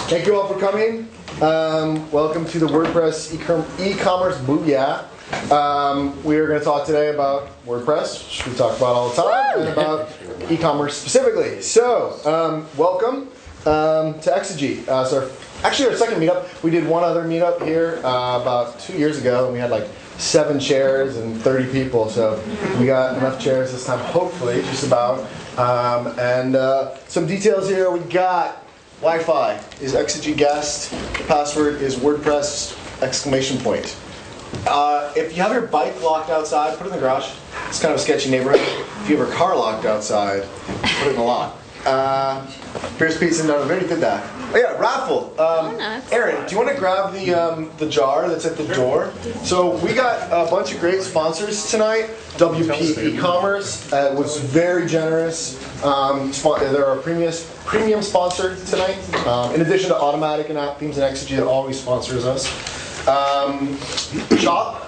Thank you all for coming. Welcome to the WordPress eCommerce Booyah. We are going to talk today about WordPress, which we talk about all the time, and about e-commerce specifically. So, welcome to Exegy. Actually, our second meetup. We did one other meetup here about 2 years ago, and we had like 7 chairs and 30 people. So we got enough chairs this time, hopefully, just about. And some details here. We got Wi-Fi is Exegy guest. Password is WordPress ! If you have your bike locked outside, put it in the garage. It's kind of a sketchy neighborhood. If you have your car locked outside, put it in the lot. Beer's Pizza, no, we already did that. Oh yeah, raffle. Erin, do you want to grab the jar that's at the door? So we got a bunch of great sponsors tonight. WP eCommerce was very generous. They're our premium sponsor tonight. In addition to Automatic and App Themes and Exegy that always sponsors us. Shop,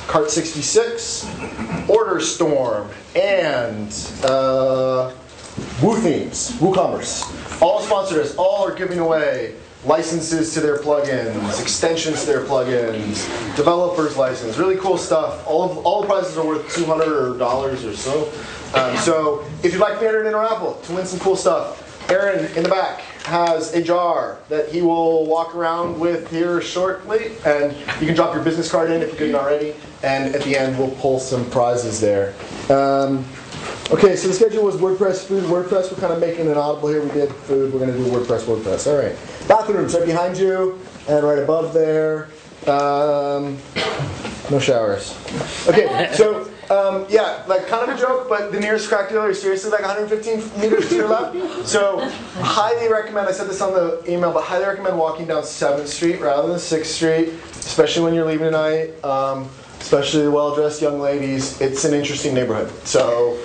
Cart66, OrderStorm, and WooCommerce. All sponsors, all are giving away licenses to their plugins, extensions to their plugins, developers license, really cool stuff. All the prizes are worth $200 or so. So if you'd like to be entered in a raffle to win some cool stuff, Aaron in the back has a jar that he will walk around with here shortly, and you can drop your business card in if you didn't already, and at the end we'll pull some prizes there. Okay, so the schedule was WordPress, food, WordPress. We're kind of making an audible here. We did food. We're going to do WordPress. All right. Bathrooms right behind you and right above there. No showers. Okay, so yeah, like kind of a joke, but the nearest crack dealer is seriously like 115 meters to your left. So highly recommend, I said this on the email, but highly recommend walking down 7th Street rather than 6th Street, especially when you're leaving tonight. Especially the well-dressed young ladies. It's an interesting neighborhood. So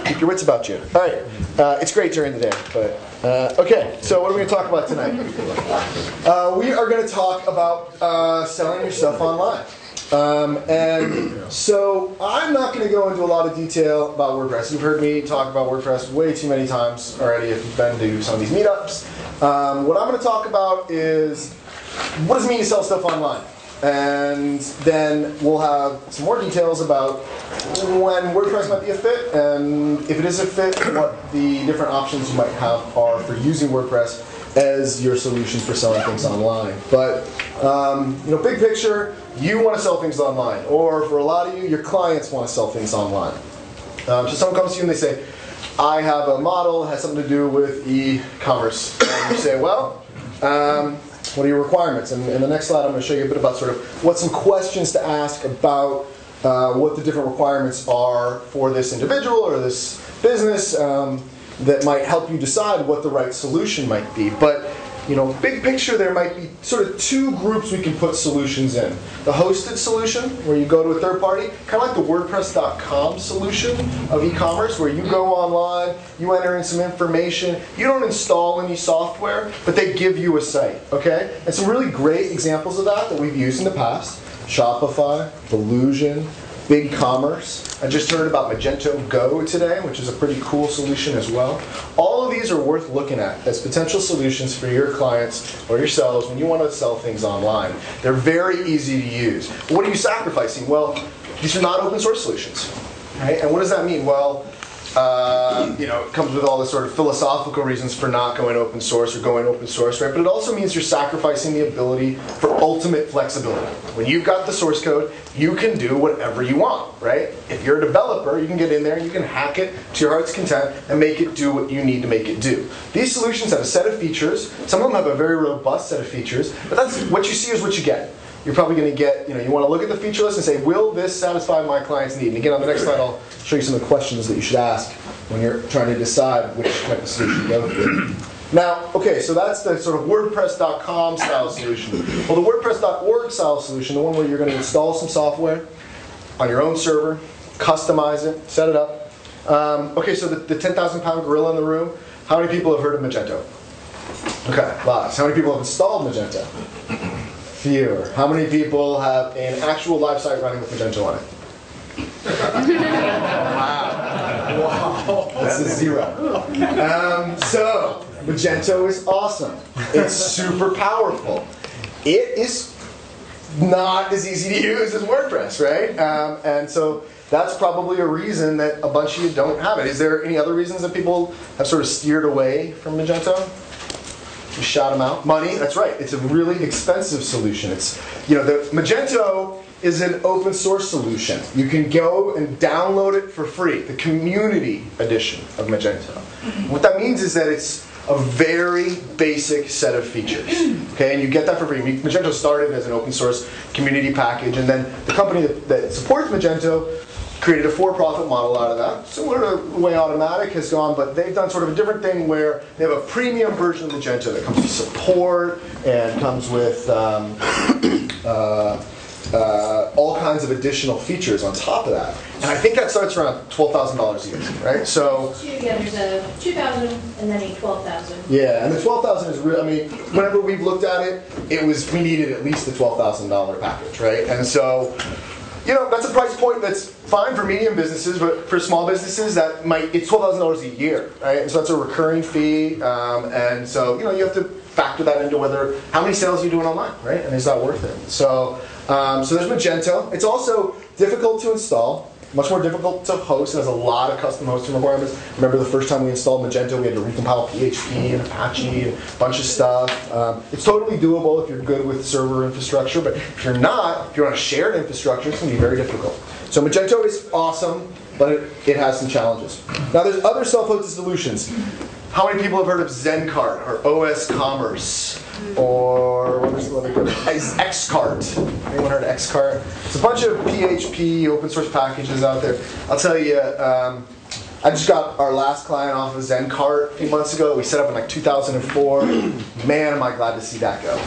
keep your wits about you. All right. It's great during the day. But okay, so what are we going to talk about tonight? We are going to talk about selling your stuff online. And so I'm not going to go into a lot of detail about WordPress. You've heard me talk about WordPress way too many times already if you've been to some of these meetups. What I'm going to talk about is what does it mean to sell stuff online? And then we'll have some more details about when WordPress might be a fit, and if it is a fit, what the different options you might have are for using WordPress as your solutions for selling things online. But big picture, you want to sell things online, or for a lot of you, your clients want to sell things online. So someone comes to you and they say, I have a model that has something to do with e-commerce. And you say, well, what are your requirements? And in the next slide, I'm going to show you a bit about sort of what some questions to ask about what the different requirements are for this individual or this business that might help you decide what the right solution might be. But big picture, there might be sort of 2 groups we can put solutions in. The hosted solution, where you go to a third party, kind of like the WordPress.com solution of e-commerce, where you go online, you enter in some information, you don't install any software, but they give you a site, okay? And some really great examples of that we've used in the past: Shopify, Illusion, BigCommerce. I just heard about Magento Go today, which is a pretty cool solution as well. All of these are worth looking at as potential solutions for your clients or yourselves when you want to sell things online. They're very easy to use. But what are you sacrificing? Well, these are not open source solutions, right? And what does that mean? Well, it comes with all the sort of philosophical reasons for not going open source or going open source, right? But it also means you're sacrificing the ability for ultimate flexibility. When you've got the source code, you can do whatever you want, right? If you're a developer, you can get in there and you can hack it to your heart's content and make it do what you need to make it do. These solutions have a set of features. Some of them have a very robust set of features, but that's what you see is what you get. You're probably going to get, you want to look at the feature list and say, will this satisfy my client's need? And again, on the next slide, I'll show you some of the questions that you should ask when you're trying to decide which type of solution to go with. Now, okay, so that's the sort of WordPress.com style solution. Well, the WordPress.org style solution, the one where you're going to install some software on your own server, customize it, set it up. Okay, so the 10,000-pound gorilla in the room, how many people have heard of Magento? Okay, lots. How many people have installed Magento? Fewer. How many people have an actual live site running with Magento on it? Wow. That's a 0. So Magento is awesome. It's super powerful. It is not as easy to use as WordPress, right? And so that's probably a reason that a bunch of you don't have it. Is there any other reasons that people have sort of steered away from Magento? You shout them out. Money, that's right. It's a really expensive solution. It's, the Magento is an open source solution. You can go and download it for free, the community edition of Magento. What that means is that it's a very basic set of features. Okay, and you get that for free. Magento started as an open source community package, and then the company that supports Magento created a for-profit model out of that, similar to the way Automatic has gone, but they've done sort of a different thing where they have a premium version of Magento that comes with support and comes with all kinds of additional features on top of that. And I think that starts around $12,000 a year, right? So yeah, there's a $2,000 and then a $12,000. Yeah, and the $12,000 is real. I mean, whenever we've looked at it, we needed at least the $12,000 package, right? And so, that's a price point that's fine for medium businesses, but for small businesses, it's $12,000 a year, right? And so that's a recurring fee, and so you have to factor that into how many sales you're doing online, right? And is that worth it? So there's Magento. It's also difficult to install, much more difficult to host. It has a lot of custom hosting requirements. Remember the first time we installed Magento, we had to recompile PHP and Apache and a bunch of stuff. It's totally doable if you're good with server infrastructure, but if you're not, if you're on a shared infrastructure, it's going to be very difficult. So Magento is awesome, but it has some challenges. Now there's other self-hosted solutions. How many people have heard of Zencart or eCommerce or what is the other good? Xcart. Anyone heard of Xcart? It's a bunch of PHP open source packages out there. I'll tell you, I just got our last client off of Zencart a few months ago. We set up in like 2004. Man, am I glad to see that go.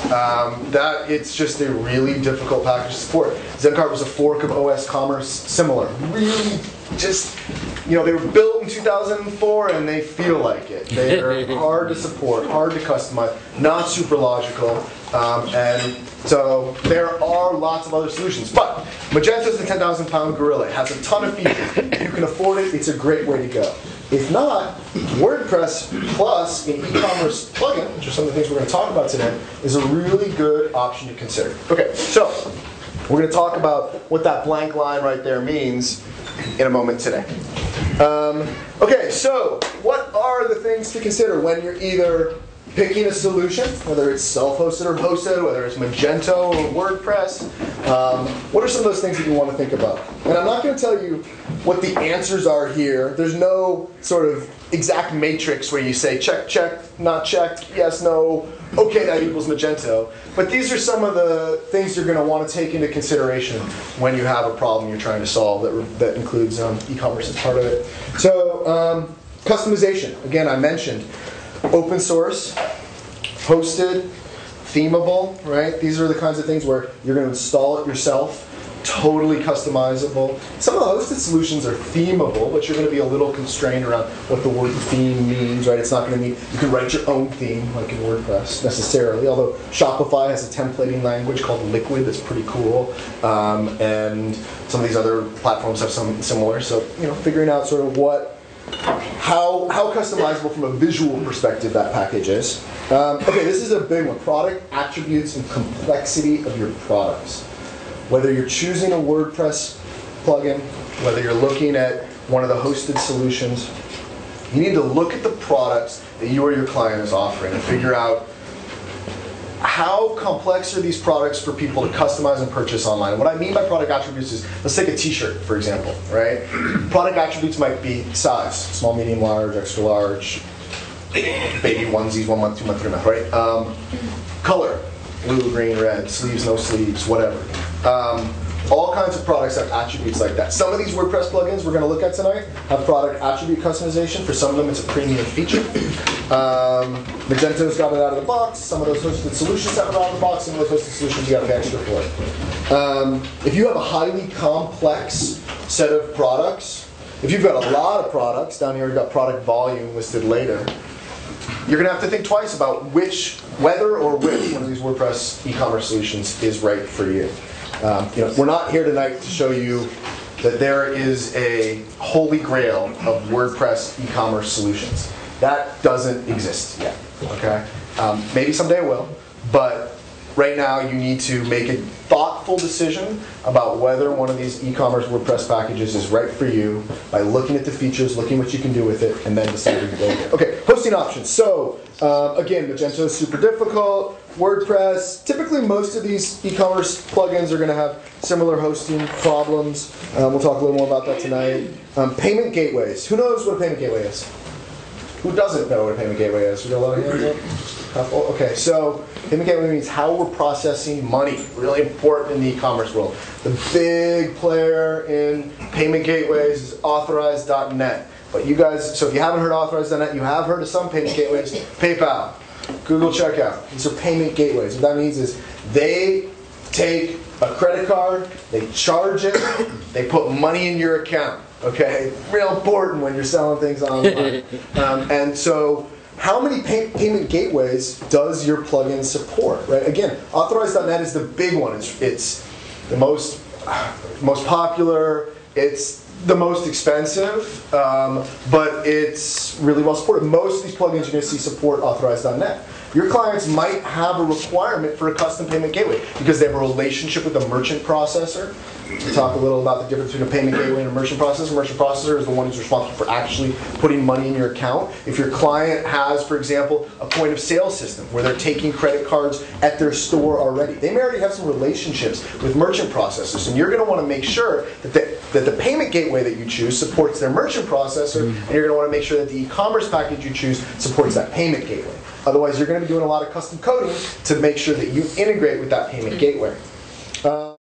It's just a really difficult package to support. Zencart was a fork of eCommerce, similar. Really just, they were built in 2004 and they feel like it. They are hard to support, hard to customize, not super logical. And so there are lots of other solutions. But Magento's the 10,000-pound gorilla. It has a ton of features. If you can afford it, it's a great way to go. If not, WordPress Plus an eCommerce plugin, which are some of the things we're going to talk about today, is a really good option to consider. Okay, so we're going to talk about what that blank line right there means in a moment today. Okay, so what are the things to consider when you're either picking a solution, whether it's self-hosted or hosted, whether it's Magento or WordPress? What are some of those things that you want to think about? And I'm not going to tell you what the answers are here. There's no sort of exact matrix where you say check, check, not checked, yes, no, okay, that equals Magento. But these are some of the things you're going to want to take into consideration when you have a problem you're trying to solve that includes e-commerce as part of it. So customization, again, I mentioned open source, hosted, themable, right? These are the kinds of things where you're going to install it yourself, totally customizable. Some of the hosted solutions are themable, but you're going to be a little constrained around what the word theme means, right? It's not going to mean you can write your own theme like in WordPress necessarily, although Shopify has a templating language called Liquid that's pretty cool, and some of these other platforms have some similar. So, figuring out sort of how customizable from a visual perspective that package is. Okay, this is a big one. Product attributes and complexity of your products. Whether you're choosing a WordPress plugin, whether you're looking at one of the hosted solutions, you need to look at the products that you or your client is offering and figure out how complex are these products for people to customize and purchase online. What I mean by product attributes is, let's take a t-shirt, for example, right? Product attributes might be size, small, medium, large, extra large, baby onesies, 1 month, 2 month, 3 month, right? Color, blue, green, red, sleeves, no sleeves, whatever. All kinds of products have attributes like that. Some of these WordPress plugins we're going to look at tonight have product attribute customization. For some of them, it's a premium feature. Magento's got it out of the box. Some of those hosted solutions have it out of the box. Some of those hosted solutions you got to pay extra for. If you have a highly complex set of products, if you've got a lot of products, down here we've got product volume listed later, you're going to have to think twice about whether or which one of these WordPress e-commerce solutions is right for you. We're not here tonight to show you that there is a holy grail of WordPress e-commerce solutions. That doesn't exist yet. Okay, maybe someday it will, but right now you need to make a thoughtful decision about whether one of these e-commerce WordPress packages is right for you by looking at the features, looking what you can do with it, and then deciding to go with it. Okay, hosting options. So again, Magento is super difficult. WordPress, typically most of these e-commerce plugins are going to have similar hosting problems. We'll talk a little more about that tonight. Payment gateways. Who knows what a payment gateway is? Who doesn't know what a payment gateway is? We got a lot of hands up? Couple? Okay, so payment gateway means how we're processing money. Really important in the e-commerce world. The big player in payment gateways is Authorize.net. But you guys, so if you haven't heard of Authorize.net, you have heard of some payment gateways. PayPal, Google Checkout. These are payment gateways. What that means is they take a credit card, they charge it, they put money in your account. Okay, real important when you're selling things online. And so, how many payment gateways does your plugin support? Right. Again, Authorize.net is the big one. It's the most popular. It's the most expensive, but it's really well supported. Most of these plugins you're going to see support Authorize.net. Your clients might have a requirement for a custom payment gateway because they have a relationship with a merchant processor. We'll talk a little about the difference between a payment gateway and a merchant processor. A merchant processor is the one who's responsible for actually putting money in your account. If your client has, for example, a point of sale system where they're taking credit cards at their store already, they may already have some relationships with merchant processors, and you're going to want to make sure that the payment gateway that you choose supports their merchant processor, and you're going to want to make sure that the e-commerce package you choose supports that payment gateway. Otherwise, you're going to be doing a lot of custom coding to make sure that you integrate with that payment gateway.